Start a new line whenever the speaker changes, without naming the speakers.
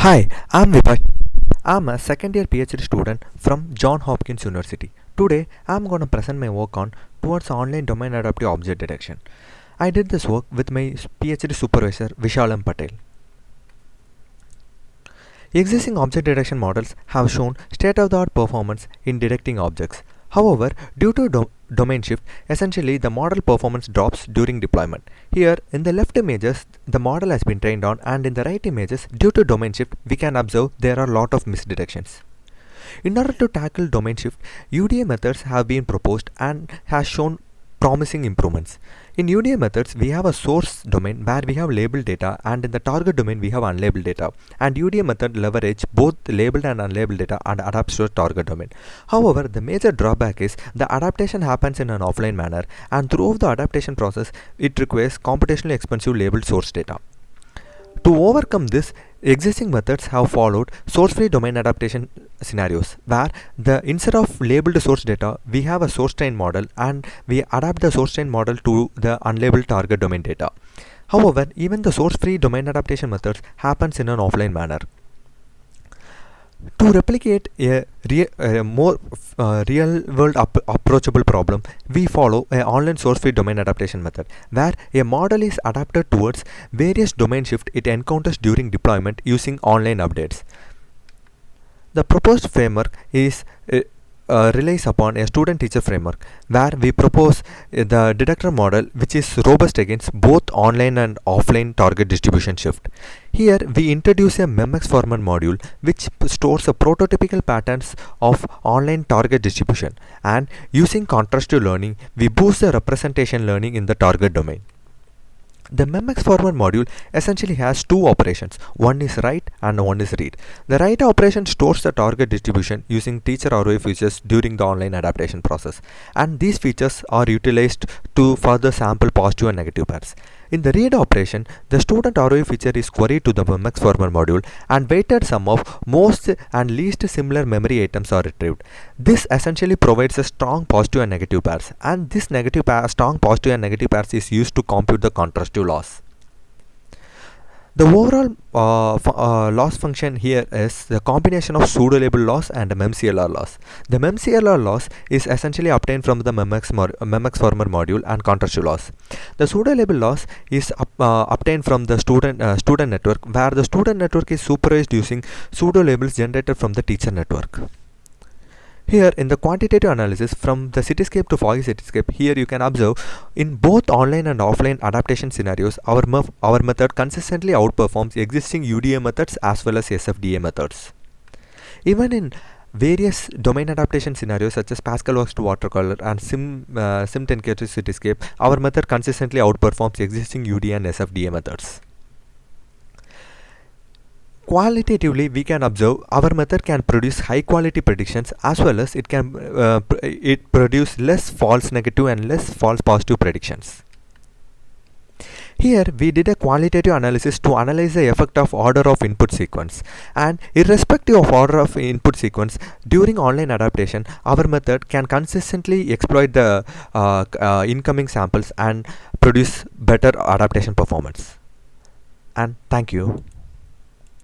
Hi, I'm Vibashan. I'm a second year PhD student from Johns Hopkins University. Today, I'm going to present my work on towards online domain adaptive object detection. I did this work with my PhD supervisor Vishal Patel. Existing object detection models have shown state-of-the-art performance in detecting objects. However, due to domain shift, essentially the model performance drops during deployment. Here, in the left images, the model has been trained on, and in the right images, due to domain shift, we can observe there are a lot of misdetections. In order to tackle domain shift, UDA methods have been proposed and has shown promising improvements. In UDA methods, we have a source domain where we have labeled data, and in the target domain we have unlabeled data. And UDA method leverage both labeled and unlabeled data and adapts to a target domain. However, the major drawback is the adaptation happens in an offline manner, and throughout the adaptation process, it requires computationally expensive labeled source data. To overcome this, existing methods have followed source-free domain adaptation scenarios where instead of labeled source data, we have a source train model and we adapt the source train model to the unlabeled target domain data. However, even the source-free domain adaptation methods happens in an offline manner. To replicate a more real-world approachable problem, we follow an online source-free domain adaptation method, where a model is adapted towards various domain shift it encounters during deployment using online updates. The proposed framework is relies upon a student-teacher framework, where we propose the detector model, which is robust against both online and offline target distribution shift. Here we introduce a MemXformer module which stores a prototypical patterns of online target distribution, and using contrastive learning we boost the representation learning in the target domain. The MemXformer module essentially has two operations. One is write and one is read. The write operation stores the target distribution using teacher ROI features during the online adaptation process, and these features are utilized to further sample positive and negative pairs. In the read operation, the student ROI feature is queried to the MemXformer module, and weighted sum of most and least similar memory items are retrieved. This essentially provides a strong positive and negative pairs, and this strong positive and negative pairs is used to compute the contrastive loss. The overall loss function here is the combination of pseudo-label loss and MemCLR loss. The MemCLR loss is essentially obtained from the MemXformer module and contrastive loss. The pseudo-label loss is obtained from the student network, where the student network is supervised using pseudo-labels generated from the teacher network. Here in the quantitative analysis from the cityscape to foggy cityscape, here you can observe in both online and offline adaptation scenarios, our method consistently outperforms existing UDA methods as well as SFDA methods. Even in various domain adaptation scenarios such as Pascal Works to watercolor and Sim10K to cityscape, our method consistently outperforms existing UDA and SFDA methods. Qualitatively, we can observe our method can produce high quality predictions, as well as it can produce less false negative and less false positive predictions. Here we did a qualitative analysis to analyze the effect of order of input sequence, and irrespective of order of input sequence during online adaptation, our method can consistently exploit the incoming samples and produce better adaptation performance. And thank you.